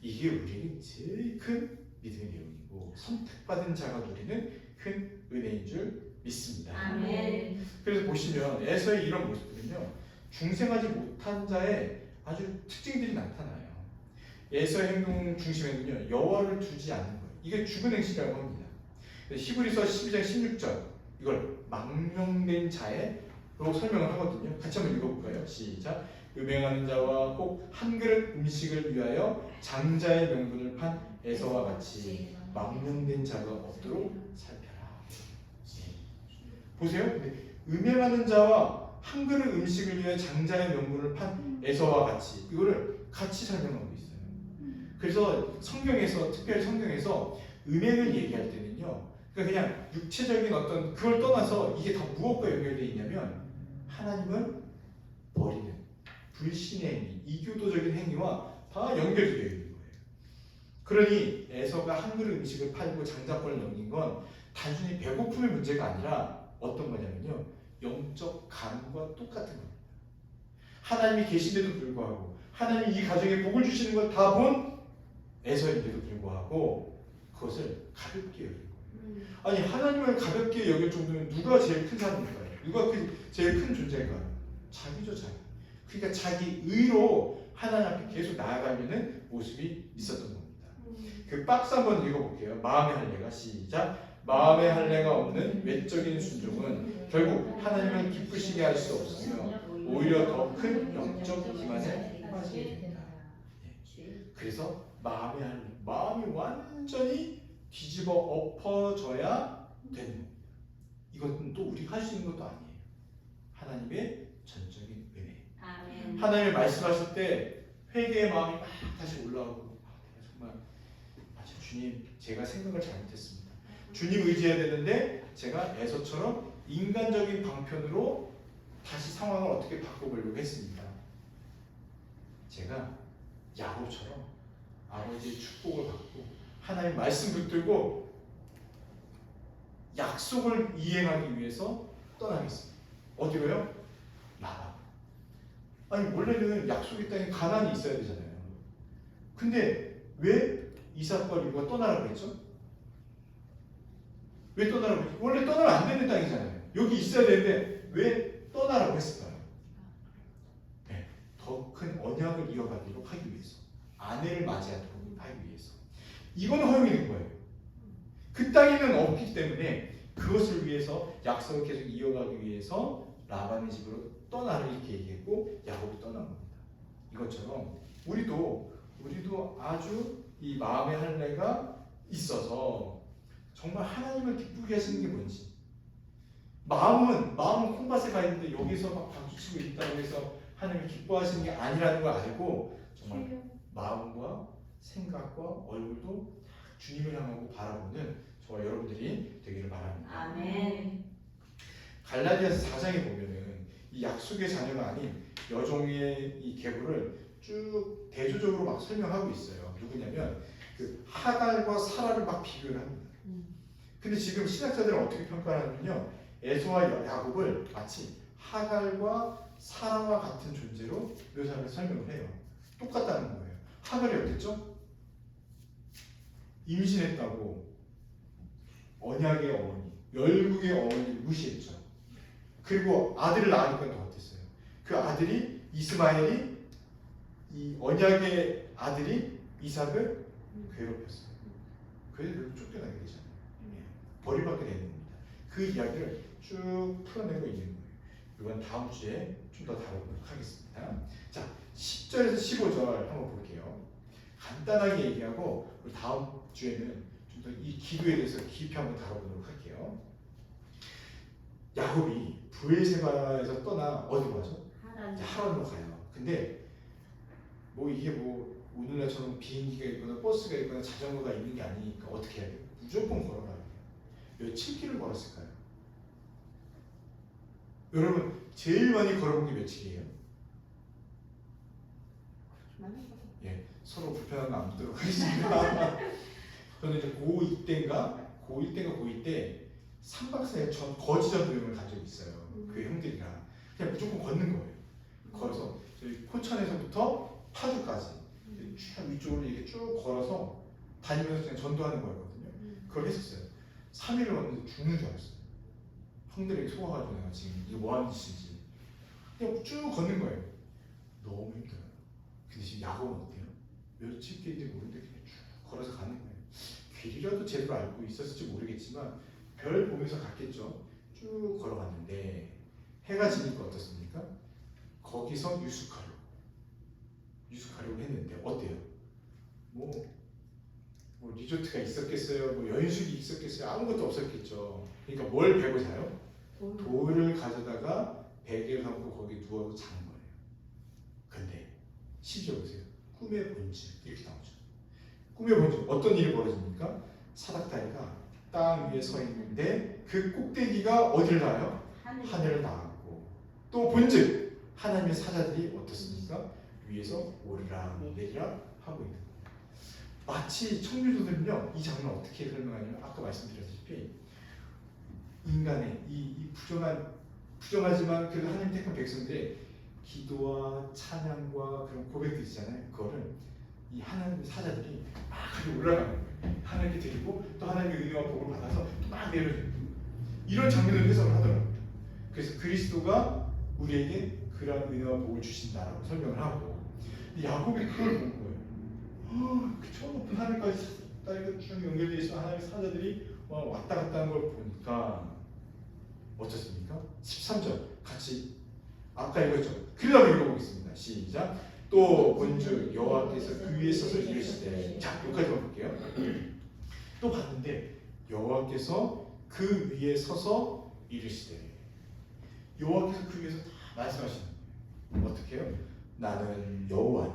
이게 우리에게 제일 큰 믿음의 내용이고, 선택받은 자가 누리는 큰 은혜인 줄 믿습니다. 아멘. 그래서 보시면 에서의 이런 모습들은요, 중생하지 못한 자의 아주 특징들이 나타나요. 에서의 행동 중심에는요, 여호와를 두지 않는 거예요. 이게 죽은 행실이라고 합니다. 히브리서 12장 16절, 이걸 망명된 자로 설명을 하거든요. 같이 한번 읽어볼까요? 시작. 음행하는 자와 혹 한 그릇 음식을 위하여 장자의 명분을 판 에서와 같이 망명된 자가 없도록 살펴라. 보세요. 음행하는 자와 한 그릇 음식을 위하여 장자의 명분을 판 에서와 같이, 이거를 같이 설명하고 있어요. 그래서 특별히 성경에서 음행을 얘기할 때는요, 그러니까 그냥 육체적인 어떤 그걸 떠나서 이게 다 무엇과 연결되어 있냐면, 하나님을 버리는 불신의 행위, 이교도적인 행위와 다 연결되어 있는 거예요. 그러니 에서가 한 그릇 음식을 팔고 장자권을 넘긴 건 단순히 배고픔의 문제가 아니라 어떤 거냐면요, 영적 가난과 똑같은 겁니다. 하나님이 계신데도 불구하고, 하나님이 이 가정에 복을 주시는 걸 다 본 에서인데도 불구하고 그것을 가볍게 여기는 거예요. 아니, 하나님을 가볍게 여길 정도면 누가 제일 큰 사람일까요? 누가 제일 큰 존재일까요? 자기죠, 자기. 그러니까 자기 의로 하나님 앞에 계속 나아가려는 모습이 있었던 겁니다. 그 박스 한번 읽어볼게요. 마음의 할례가, 시작. 마음의 할례가 없는 외적인 순종은 결국 하나님을 기쁘시게 할 수 없으며 오히려 더 큰 영적 기만에 빠지게 됩니다. 그래서 마음의 할례, 마음이 완전히 뒤집어 엎어져야 되는 겁니다. 이것은 또 우리가 할 수 있는 것도 아니에요. 하나님의 전적인 은혜. 아멘. 하나님이 말씀하실 때 회개의 마음이 막 다시 올라오고, 내가 정말 맞아, 주님, 제가 생각을 잘못했습니다. 주님 의지해야 되는데 제가 에서처럼 인간적인 방편으로 다시 상황을 어떻게 바꿔보려고 했습니다. 제가 야곱처럼 아버지의 축복을 받고 하나님 말씀 붙들고 약속을 이행하기 위해서 떠나겠습니다. 어디로요? 나라. 아니 원래는 약속의 땅에 가나안이 있어야 되잖아요. 근데 왜 이삭과 리브가 떠나라고 했죠? 왜 떠나라고 했죠? 원래 떠나면 안 되는 땅이잖아요. 여기 있어야 되는데 왜 떠나라고 했을까요? 네, 더 큰 언약을 이어가도록 하기 위해서, 아내를 맞이하도록 하기 위해서. 이거는 허용이 된 거예요. 그 땅에는 없기 때문에 그것을 위해서 약속을 계속 이어가기 위해서 라반의 집으로 떠나라 이렇게 얘기했고 야곱이 떠난 겁니다. 이것처럼 우리도 아주 이 마음의 할례가 있어서 정말 하나님을 기쁘게 하시는 게 뭔지, 마음은 콩밭에 가 있는데 여기서 막 박수치고 있다고 해서 하나님을 기뻐하시는 게 아니라는 걸 알고 정말 마음과 생각과 얼굴도 주님을 향하고 바라보는 저와 여러분들이 되기를 바랍니다. 아멘. 갈라디아서 4장에 보면은 이 약속의 자녀가 아닌 여종의 이 계보를 쭉 대조적으로 막 설명하고 있어요. 누구냐면 그 하갈과 사라를 막 비교를 합니다. 근데 지금 신학자들은 어떻게 평가하냐면요, 에서와 야곱을 마치 하갈과 사라와 같은 존재로 묘사를 설명을 해요. 똑같다는 거예요. 하갈이 어땠죠? 임신했다고 언약의 어머니, 열국의 어머니를 무시했죠. 그리고 아들을 낳으니까 더 어땠어요? 그 아들이 이스마엘이 이 언약의 아들이 이삭을 괴롭혔어요. 그래서 결국 쫓겨나게 되잖아요. 버림받게 되는 겁니다. 그 이야기를 쭉 풀어내고 있는 거예요. 이건 다음 주에 좀 더 다뤄보도록 하겠습니다. 자, 10절에서 15절 한번 볼게요. 간단하게 얘기하고 우리 다음 주에는 좀 더 이 기도에 대해서 깊이 한번 다뤄보도록 할게요. 야곱이 브엘세바에서 떠나 어디로 가죠? 하란으로 가요. 근데 뭐 이게 뭐 오늘날처럼 비행기가 있거나 버스가 있거나 자전거가 있는 게 아니니까 어떻게 해야 돼요? 무조건 걸어가야 돼요. 며칠 길을 걸었을까요? 여러분 제일 많이 걸어본 게 며칠이에요? 예, 서로 불편한 거 안 묻도록 하겠습니다. 저는 이제 고2 때 3박 4일 전 거지전 여행을 간 적이 있어요. 그 형들이랑 그냥 무조건 걷는 거예요. 걸어서 저희 포천에서부터 파주까지 쭉 위쪽으로 이렇게 쭉 걸어서 다니면서 그냥 전도하는 거였거든요. 그걸 했었어요. 3일을 걷는데 죽는 줄 알았어요. 형들에게 속아가지고 내가 지금 이게 뭐 하는 짓인지 그냥 쭉 걷는 거예요. 너무 힘들어요. 근데 지금 야곱은 어때요? 며칠 길인지 모르는데 그냥 쭉 걸어서 가는 거예요. 길이라도 제대로 알고 있었을지 모르겠지만 별 보면서 갔겠죠. 쭉 걸어갔는데 해가 지니까 어떻습니까? 거기서 유숙하려고 했는데 어때요? 뭐 리조트가 있었겠어요? 뭐 연숙이 있었겠어요? 아무것도 없었겠죠. 그러니까 뭘 베고 자요? 돌을 가져다가 베개를 하고 거기 누워서 자는 거예요. 근데 심지어 보세요. 꿈의 본질 이렇게 나오죠. 꿈의 본질 어떤 일이 벌어집니까? 사닥다리가 땅 위에 서 있는데 그 꼭대기가 어디를 닿아요? 하늘을 닿았고 또 본질 하나님의 사자들이 어떻습니까? 위에서 오르락 내리락 하고 있는 거예요. 마치 청유도들은요 이 장면을 어떻게 설명하냐면 아까 말씀드렸다시피 인간의 이 부정하지만 그래도 하나님 택한 백성들의 기도와 찬양과 그런 고백들 있잖아요. 그거를 이 하나님의 사자들이 막 하게 올라가는 거예요. 하나님께 드리고 또 하나님의 은혜와 복을 받아서 또 막 내려주고 이런 장면을 해석을 하더라고요. 그래서 그리스도가 우리에게 그런 은혜와 복을 주신다라고 설명을 하고 야곱이 그걸 본 거예요. 그 저 높은 하늘까지 다리가 쭉 연결되어 있어 하나님의 사자들이 왔다 갔다 하는 걸 보니까 어떻습니까? 13절 같이 아까 읽었죠? 그러다 읽어보겠습니다. 시작. 또 본즉 여호와께서 그 위에 서서 이르시되 자 여기까지만 볼게요. 또 봤는데 여호와께서 그 위에 서서 이르시되 여호와께서 그 위에서 다 말씀하시는 거예요. 어떻게 해요? 나는 여호와니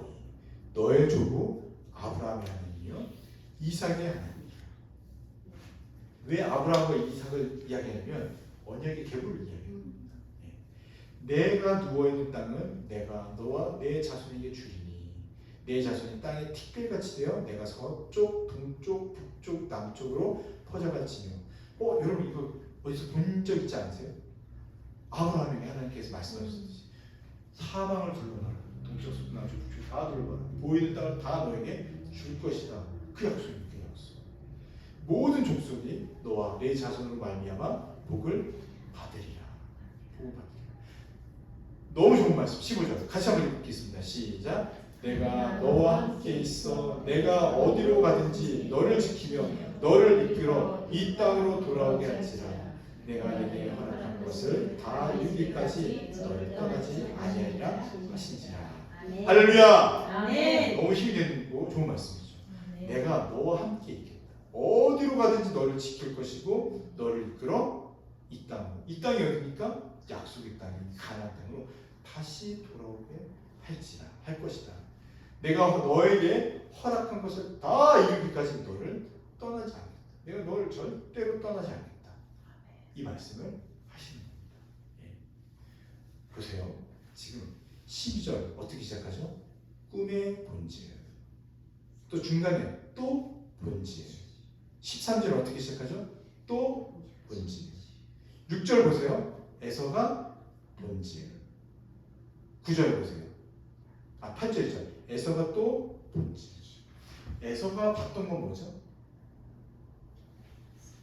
너의 조부 아브라함의 하나님이요 이삭의 하나님이라. 왜 아브라함과 이삭을 이야기하냐면 언약의 계보를 이야기합니다. 내가 누워있는 땅은 내가 너와 내 자손에게 주리니 내 자손이 땅에 티끌같이 되어 내가 서쪽, 동쪽, 북쪽, 남쪽으로 퍼져갈지며 여러분 이거 어디서 본 적 있지 않으세요? 아브라함에게 하나님께서 말씀하셨듯이 사망을 둘러봐라. 동쪽 서남쪽 북쪽 다 둘러봐라. 보이는 땅을 다 너에게 줄 것이다. 그 약속이 그 약속. 모든 족속이 너와 내 자손으로 말미암아 복을 받으리라. 복을 받으리라. 너무 좋은 말씀. 15절 같이 한번 읽겠습니다. 시작. 내가 너와 함께 있어 내가 어디로 가든지 너를 지키며 너를 이끌어 이 땅으로 돌아오게 할지라. 내가 네게 허락한 것을 다 이루기까지 너를 떠나지 아니하리라 하시니라. 아멘. 할렐루야. 아멘. 너무 힘이 되는 거 좋은 말씀이죠. 내가 너와 함께 있겠다. 어디로 가든지 너를 지킬 것이고 너를 이끌어 이 땅으로. 이 땅이 어디입니까? 약속의 땅이 가나안 땅으로 다시 돌아오게 할 것이다. 내가 너에게 허락한 것을 다 이루기까지 너를 떠나지 않겠다. 내가 너를 절대로 떠나지 않겠다. 이 말씀을 하시는 겁니다. 예. 보세요. 지금 12절 어떻게 시작하죠? 꿈의 본질. 또 중간에 또 본질. 13절 어떻게 시작하죠? 또 본질. 6절 보세요. 에서가 본질. 9절 보세요. 8절이죠. 에서가 또 본질. 에서가 봤던 건 뭐죠?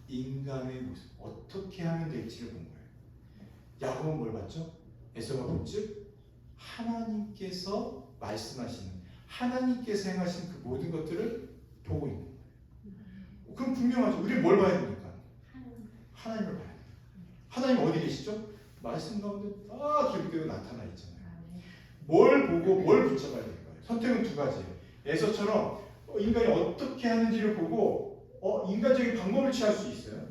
인간의 모습. 어떻게 하면 될지를 본 거예요. 야곱은 뭘 봤죠? 에서가 본즉 하나님께서 말씀하시는 하나님께서 행하신 그 모든 것들을 보고 있는 거예요. 그럼 분명하죠. 우리는 뭘 봐야 됩니까? 하나님을 봐야 돼요. 하나님 어디 계시죠? 말씀 가운데 다 기록되고 나타나 있잖아요. 뭘 보고 뭘 붙잡아야 될 거예요. 선택은 두 가지예요. 에서처럼 인간이 어떻게 하는지를 보고 인간적인 방법을 취할 수 있어요.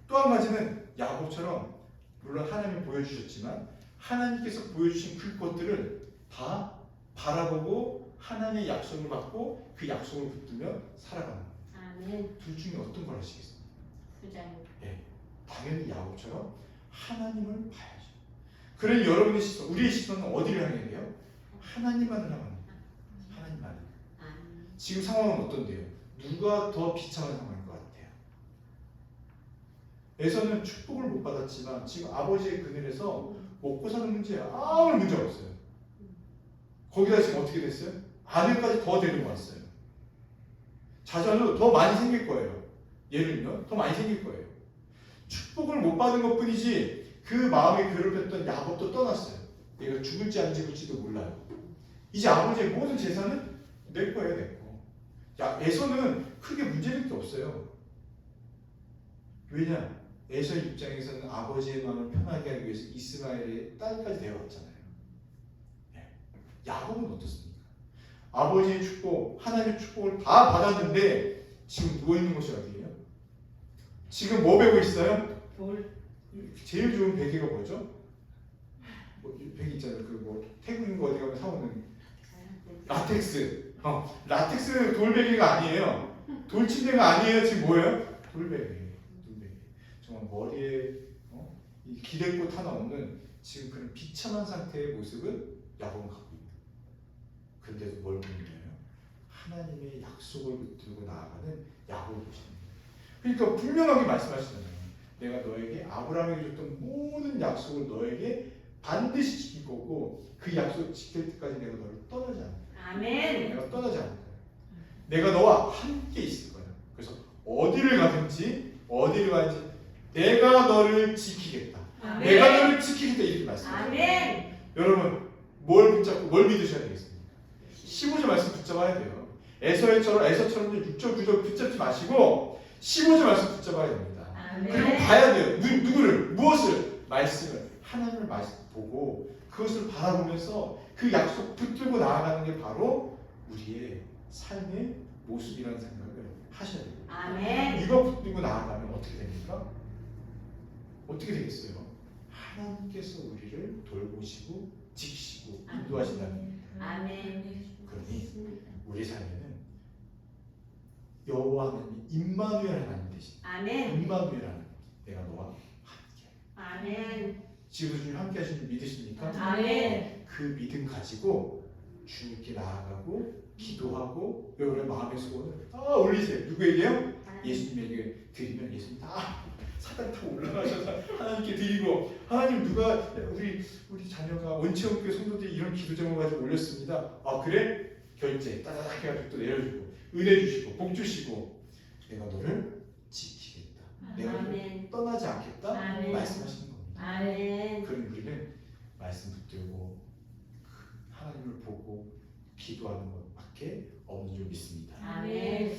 또 한 가지는 야곱처럼 물론 하나님이 보여주셨지만 하나님께서 보여주신 그것들을 다 바라보고 하나님의 약속을 받고 그 약속을 붙들며 살아가는 거예요. 아멘. 둘 중에 어떤 걸 하시겠습니까? 후자요. 예, 당연히 야곱처럼 하나님을 봐야죠. 그러니 여러분의 시선, 우리의 시선은 어디를 향해야 돼요? 하나님만을 향합니다. 하나님만. 지금 상황은 어떤데요? 누가 더 비참한 상황인 것 같아요? 에서는 축복을 못 받았지만 지금 아버지의 그늘에서 먹고 사는 문제에 아무 문제가 없어요. 거기다 지금 어떻게 됐어요? 아들까지 더 데리고 왔어요. 자녀도 더 많이 생길 거예요. 예를 들면 더 많이 생길 거예요. 축복을 못 받은 것뿐이지 그 마음에 괴롭혔던 야곱도 떠났어요. 얘가 죽을지 안 죽을지도 몰라요. 이제 아버지의 모든 재산은 내 거예요, 내 거. 에서는 크게 문제될 게 없어요. 왜냐? 에서의 입장에서는 아버지의 마음을 편하게 하기 위해서 이스마엘의 딸까지 데려왔잖아요. 야곱은 어떻습니까? 아버지의 축복, 하나님의 축복을 다 받았는데 지금 누워있는 곳이 어디예요? 지금 뭐 베고 있어요? 돌. 제일 좋은 베개가 뭐죠? 베개 있잖아요. 태국인 거 어디 가면 사오는 라텍스. 라텍스 돌베개가 아니에요. 돌침대가 아니에요. 지금 뭐예요? 돌베개. 정말 머리에 이 기댈곳 하나 없는 지금 그런 비참한 상태의 모습을 야곱은 갖고 있다. 그런데도 뭘 보는 거예요? 하나님의 약속을 붙들고 나아가는 야곱을 보시는 거예요. 그러니까 분명하게 말씀하시잖아요. 내가 너에게 아브라함에게 줬던 모든 약속을 너에게 반드시 지킬 거고 그 약속 지킬 때까지 내가 너를 떠나지 않을 거야. 아멘. 내가 떠나지 않을 거야. 내가 너와 함께 있을 거야. 그래서 어디를 가든지 내가 너를 지키겠다. 아멘. 내가 너를 지키겠다 이렇게 말씀하세요. 아멘. 여러분 뭘 붙잡고 뭘 믿으셔야 되겠습니까? 15절 말씀 붙잡아야 돼요. 에서처럼 6절 9절 붙잡지 마시고 15절 말씀 붙잡아야 됩니다. 아멘. 그리고 봐야 돼요. 누구를 무엇을 말씀을 하나님을 보고 그것을 바라보면서 그 약속 붙들고 나아가는 게 바로 우리의 삶의 모습이라는 생각을 하셔야 돼요. 아멘. 이거 붙들고 나아가면 어떻게 됩니까? 어떻게 되겠어요? 하나님께서 우리를 돌보시고 지키시고 인도하신다는 겁니다. 아멘. 그러니 우리 삶에는 여호와 하나님 임마누엘 하나님 되신 아멘. 임마누엘 하나님 내가 너와 함께 아멘. 지금 주님 함께 하신 줄 믿으십니까? 아멘. 그 믿음 가지고 주님께 나아가고 기도하고 여러분의 마음의 소원을 다 올리세요. 누구에게요? 예수님에게 드리면 예수님 다 사단 타고 올라가셔서 하나님께 드리고 하나님 누가 우리 자녀가 원체험교회 성도들이 이런 기도 제목 가지고 올렸습니다. 아 그래? 결제 따닥 해가지고 또 내려주고 은혜 주시고 복 주시고 내가 너를 지키겠다. 내가 너를 아멘. 떠나지 않겠다. 아멘. 말씀하시는 겁니다. 아멘. 그럼 우리는 말씀 붙들고 하나님을 보고 기도하는 것밖에 없는 줄 믿습니다. 아멘.